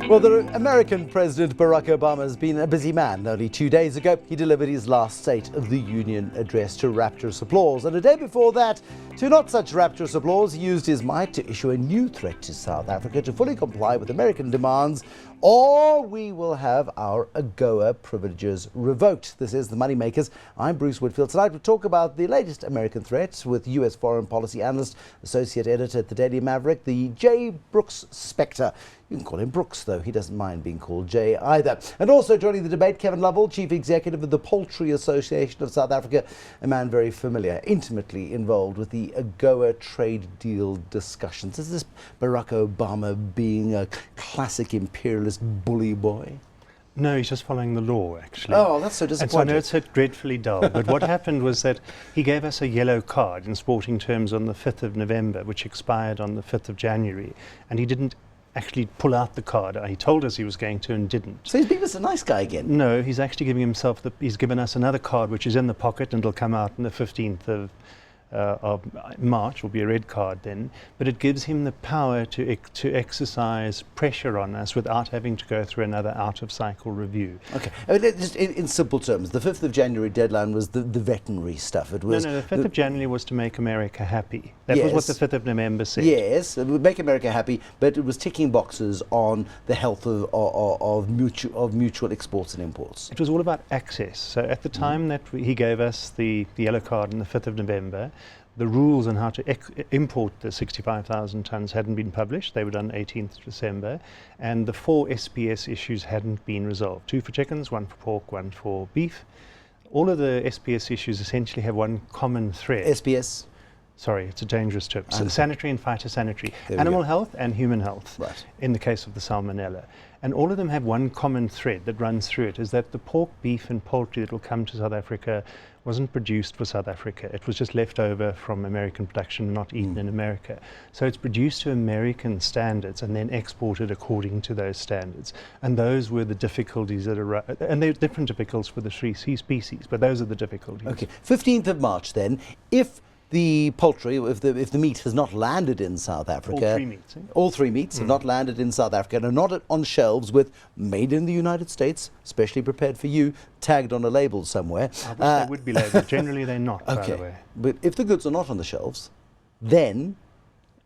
Well, the American President Barak Obama has been a busy man. Only 2 days ago, he delivered his last State of the Union address to rapturous applause. And a day before that, to not such rapturous applause, he used his might to issue a new threat to South Africa to fully comply with American demands, or we will have our AGOA privileges revoked. This is the MoneyMakers. I'm Bruce Whitfield. Tonight we'll talk about the latest American threats with US foreign policy analyst, associate editor at the Daily Maverick, the J. Brooks Spector. You can call him Brooks, though. He doesn't mind being called Jay either. And also joining the debate, Kevin Lovell, Chief Executive of the Poultry Association of South Africa, a man very familiar, intimately involved with the AGOA trade deal discussions. Is this Barack Obama being a classic imperialist bully boy? No, he's just following the law, actually. Oh, that's so disappointing. And so I know it's so dreadfully dull, but what happened was that he gave us a yellow card in sporting terms on the 5th of November, which expired on the 5th of January, and he didn't actually pull out the card. He told us he was going to and didn't. So he's being a nice guy again? No, he's actually giving himself, he's given us another card which is in the pocket and it'll come out on the 15th of March, will be a red card then, but it gives him the power to exercise pressure on us without having to go through another out-of-cycle review. Okay, I mean, just in simple terms, the 5th of January deadline was the veterinary stuff. It was no, the 5th of January was to make America happy. That was what the 5th of November said. Yes, it would make America happy, but it was ticking boxes on the health of mutual exports and imports. It was all about access. So at the time that he gave us the yellow card on the 5th of November, the rules on how to import the 65,000 tonnes hadn't been published. They were done 18th December, and the 4 SPS issues hadn't been resolved. 2 for chickens, 1 for pork, 1 for beef. All of the SPS issues essentially have one common thread. SPS? Sorry, it's a dangerous term. So sanitary and phytosanitary. Animal health and human health, right, in the case of the salmonella. And all of them have one common thread that runs through it, is that the pork, beef and poultry that will come to South Africa wasn't produced for South Africa. It was just left over from American production, not eaten in America. So it's produced to American standards and then exported according to those standards. And those were the difficulties that arose. And there are different difficulties for the 3 species, but those are the difficulties. Okay, 15th of March then, if the poultry, if the meat has not landed in South Africa, all 3 meats, all 3 meats have not landed in South Africa and are not on shelves with "Made in the United States, specially prepared for you," tagged on a label somewhere. I wish they would be labelled. Generally they're not, by the way. But if the goods are not on the shelves, then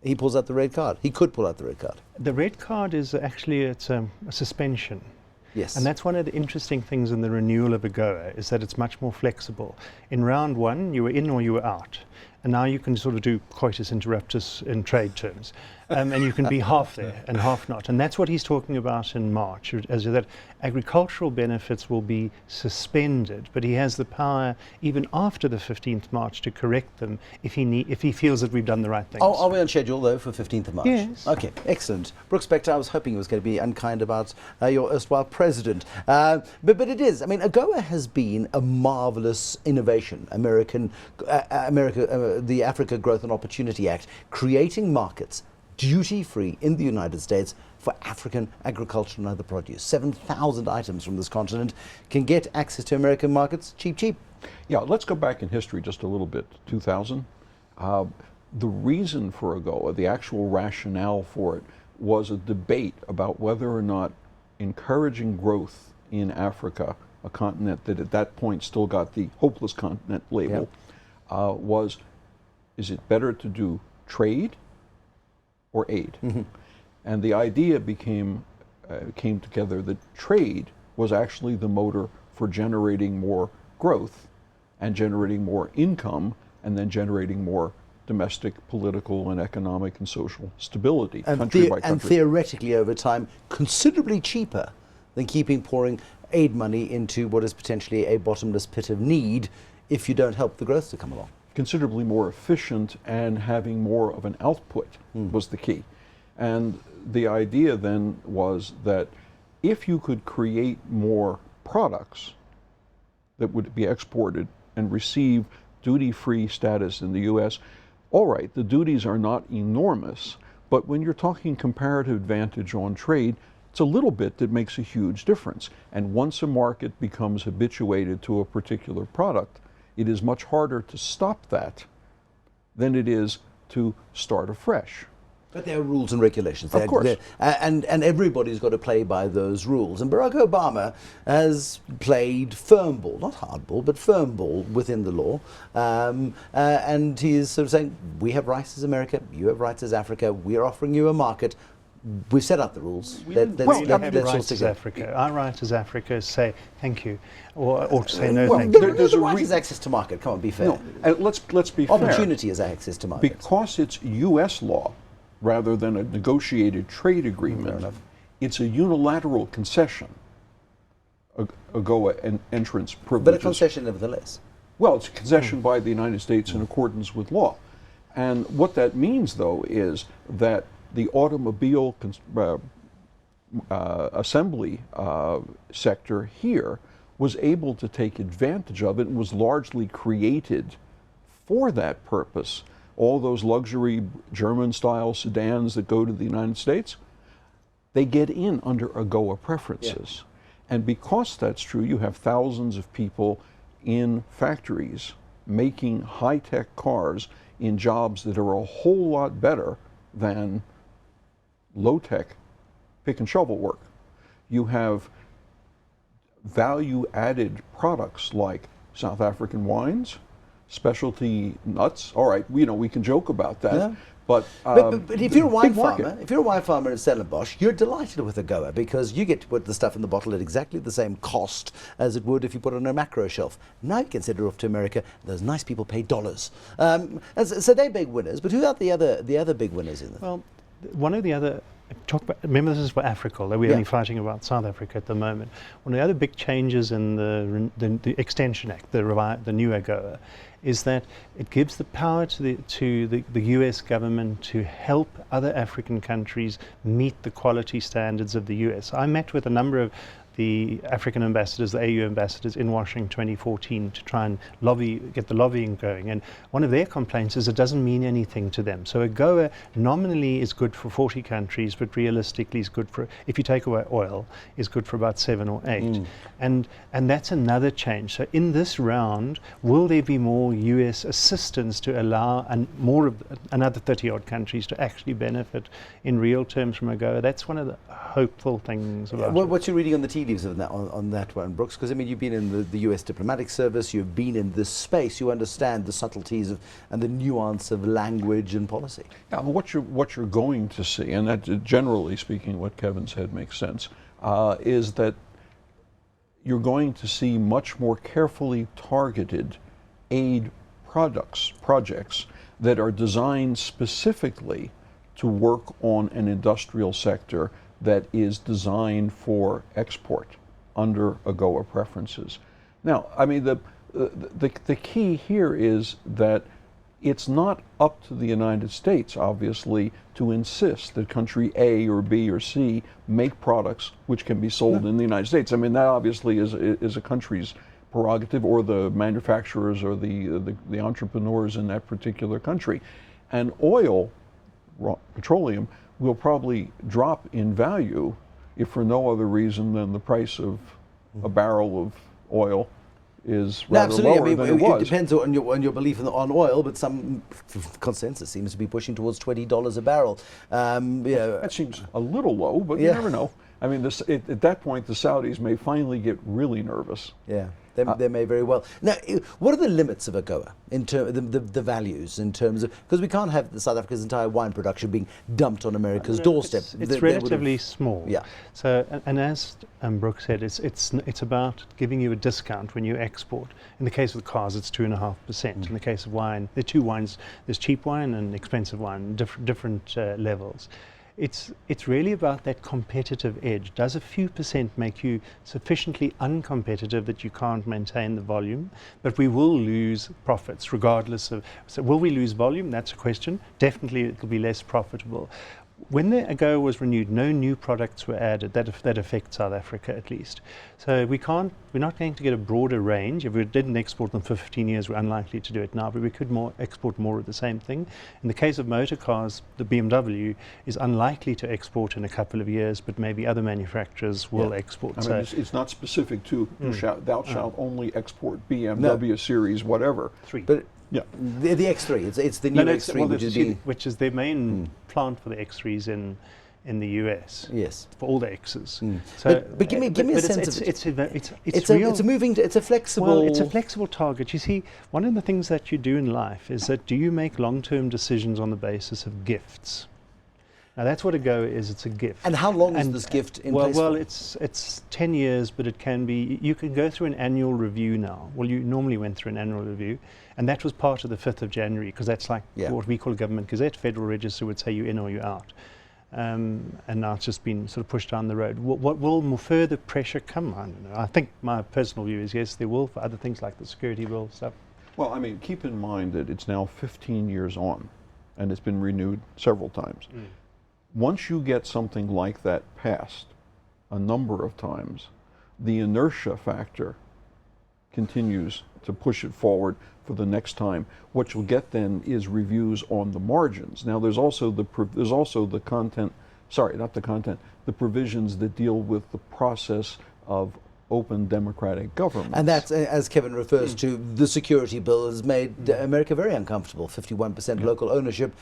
he pulls out the red card. He could pull out the red card. The red card is actually a suspension. Yes. And that's one of the interesting things in the renewal of AGOA, is that it's much more flexible. In round 1, you were in or you were out. And now you can sort of do coitus interruptus in trade terms. And you can be half there and half not. And that's what he's talking about in March, as that agricultural benefits will be suspended, but he has the power, even after the 15th March, to correct them if he feels that we've done the right things. Oh, are we on schedule, though, for 15th of March? Yes. Okay, excellent. Brooks Spector, I was hoping it was going to be unkind about your erstwhile president. But it is. I mean, AGOA has been a marvelous innovation. The Africa Growth and Opportunity Act, creating markets duty-free in the United States for African agriculture and other produce. 7,000 items from this continent can get access to American markets cheap. Yeah, let's go back in history just a little bit. 2000. The reason for AGOA, the actual rationale for it, was a debate about whether or not encouraging growth in Africa, a continent that at that point still got the hopeless continent label, is it better to do trade or aid? And the idea came together that trade was actually the motor for generating more growth and generating more income and then generating more domestic, political, and economic and social stability, country by country. And theoretically, over time, considerably cheaper than pouring aid money into what is potentially a bottomless pit of need if you don't help the growth to come along. Considerably more efficient and having more of an output was the key. And the idea then was that if you could create more products that would be exported and receive duty-free status in the U.S., all right, the duties are not enormous, but when you're talking comparative advantage on trade, it's a little bit that makes a huge difference. And once a market becomes habituated to a particular product, it is much harder to stop that than it is to start afresh. But there are rules and regulations. Of course. And everybody's got to play by those rules. And Barack Obama has played firm ball, not hard ball, but firm ball within the law. And he's sort of saying, we have rights as America, you have rights as Africa, we're offering you a market. We've set up the rules. Have rights as Africa. Our right as Africa is say thank you, or to say no thank you. There's a right is access to market. Come on, be fair. No, let's be fair. Opportunity is access to market. Because it's U.S. law rather than a negotiated trade agreement, it's a unilateral concession, AGOA and entrance privileges. But a concession nevertheless. Well, it's a concession by the United States in accordance with law. And what that means, though, is that the automobile assembly sector here was able to take advantage of it and was largely created for that purpose. All those luxury German-style sedans that go to the United States, they get in under AGOA preferences. Yeah. And because that's true, you have thousands of people in factories making high-tech cars in jobs that are a whole lot better than low-tech pick and shovel work. You have value-added products like South African wines, specialty nuts. All right, we can joke about that. Yeah. But if you're a wine farmer in Stellenbosch, you're delighted with AGOA because you get to put the stuff in the bottle at exactly the same cost as it would if you put it on a macro shelf. Now you can send it off to America. Those nice people pay dollars. So they're big winners. But who are the other big winners in this? Well, one of the other remember, this is for Africa, although we're only fighting about South Africa at the moment. One of the other big changes in the Extension Act, the new AGOA, is that it gives the power to the US government to help other African countries meet the quality standards of the US. I met with a number of the African ambassadors, the AU ambassadors in Washington 2014 to try and get the lobbying going. And one of their complaints is it doesn't mean anything to them. So AGOA nominally is good for 40 countries, but realistically is good for, if you take away oil, is good for about 7 or 8. And that's another change. So in this round, will there be more US assistance to allow another 30-odd countries to actually benefit in real terms from AGOA? That's one of the hopeful things about it. What's your reading on the tea leaves on that one, Brooks? Because I mean, you've been in the US diplomatic service, you've been in this space, you understand the subtleties and the nuance of language and policy. Yeah, what you're going to see, and that generally speaking, what Kevin said makes sense, is that you're going to see much more carefully targeted aid projects that are designed specifically to work on an industrial sector that is designed for export under AGOA preferences. Now, I mean, the key here is that it's not up to the United States, obviously, to insist that country A or B or C make products which can be sold in the United States. I mean, that obviously is a country's prerogative, or the manufacturers or the entrepreneurs in that particular country. And oil, petroleum, will probably drop in value if for no other reason than the price of a barrel of oil is rather lower than it was. It depends on your belief on oil, but some consensus seems to be pushing towards $20 a barrel. That seems a little low, but you never know. I mean, at that point, the Saudis may finally get really nervous. Yeah. They may very well. Now, what are the limits of AGOA in terms of the values in terms of, because we can't have South Africa's entire wine production being dumped on America's doorstep. It's relatively small. Yeah. So, and as Brooke said, it's about giving you a discount when you export. In the case of the cars, it's 2.5%. In the case of wine, there are two wines. There's cheap wine and expensive wine, different levels. It's really about that competitive edge. Does a few percent make you sufficiently uncompetitive that you can't maintain the volume? But we will lose profits regardless of, so will we lose volume? That's a question. Definitely it will be less profitable. When the AGOA was renewed, no new products were added that affect South Africa at least. So we're not going to get a broader range. If we didn't export them for 15 years, we're unlikely to do it now, but we could export more of the same thing. In the case of motor cars, the BMW is unlikely to export in a couple of years, but maybe other manufacturers will export. I mean, it's not specific to thou shalt only export BMW series, whatever. 3. Yeah. The X3. It's the new X3, well, which is being... which is their main plant for the X3s in the US. Yes. For all the Xs. So, but give me a sense of it. It's a flexible... Well, it's a flexible target. You see, one of the things that you do in life is that do you make long-term decisions on the basis of gifts? Now that's what AGOA is. It's a gift. And how long is this gift in place Well, for? it's 10 years, but it can be. You can go through an annual review now. Well, you normally went through an annual review, and that was part of the 5th of January because that's like what we call a government gazette. Federal Register would say you're in or you're out, and now it's just been sort of pushed down the road. What will more further pressure come? I don't know. I think my personal view is yes, there will for other things like the security bill stuff. Well, I mean, keep in mind that it's now 15 years on, and it's been renewed several times. Once you get something like that passed a number of times, the inertia factor continues to push it forward for the next time. What you'll get then is reviews on the margins. Now there's also the content, sorry, not the content, the provisions that deal with the process of open democratic government. And that's, as Kevin refers to, the security bill has made America very uncomfortable, 51% local ownership,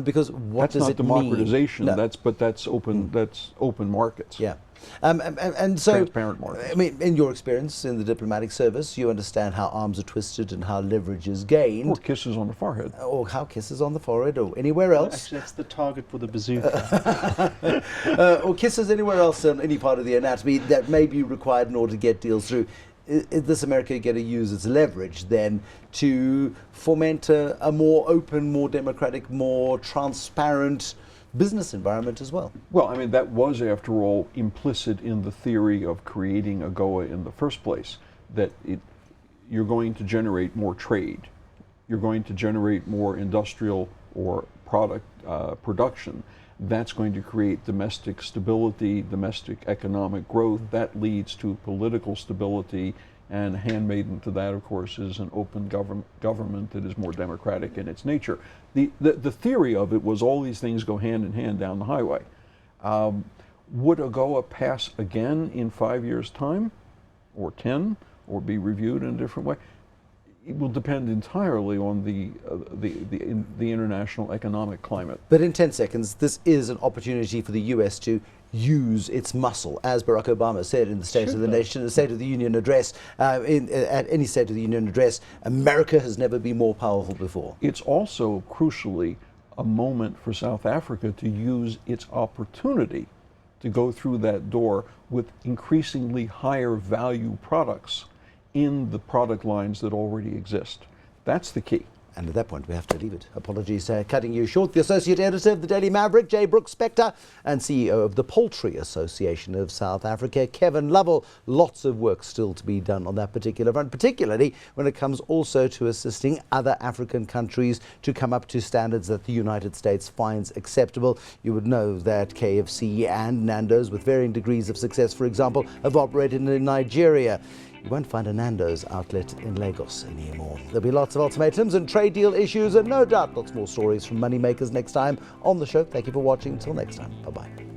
because what does it mean? That's not democratization, that's open markets. Yeah. And so, transparent markets. I mean, in your experience in the diplomatic service, you understand how arms are twisted and how leverage is gained. Or kisses on the forehead. Or how kisses on the forehead or anywhere else. Actually, that's the target for the bazooka. Or kisses anywhere else on any part of the anatomy that may be required in order to get deals through. Is this America going to use its leverage then to foment a more open, more democratic, more transparent business environment as well? Well, I mean, that was, after all, implicit in the theory of creating AGOA in the first place, that you're going to generate more trade. You're going to generate more industrial or product production. That's going to create domestic stability, domestic economic growth. That leads to political stability, and handmaiden to that, of course, is an open government that is more democratic in its nature. The theory of it was all these things go hand in hand down the highway. Would AGOA pass again in 5 years' time, or 10, or be reviewed in a different way? It will depend entirely on the international economic climate. But in 10 seconds, this is an opportunity for the US to use its muscle, as Barack Obama said in the State of the Nation, the State of the Union address. At any State of the Union address, America has never been more powerful before. It's also, crucially, a moment for South Africa to use its opportunity to go through that door with increasingly higher value products in the product lines that already exist. That's the key. And at that point, we have to leave it. Apologies cutting you short. The Associate Editor of the Daily Maverick, J. Brooks Spector, and CEO of the Poultry Association of South Africa, Kevin Lovell. Lots of work still to be done on that particular front, particularly when it comes also to assisting other African countries to come up to standards that the United States finds acceptable. You would know that KFC and Nando's, with varying degrees of success, for example, have operated in Nigeria. You won't find a Nando's outlet in Lagos anymore. There'll be lots of ultimatums and trade deal issues, and no doubt lots more stories from MoneyMakers next time on the show. Thank you for watching. Until next time, bye-bye.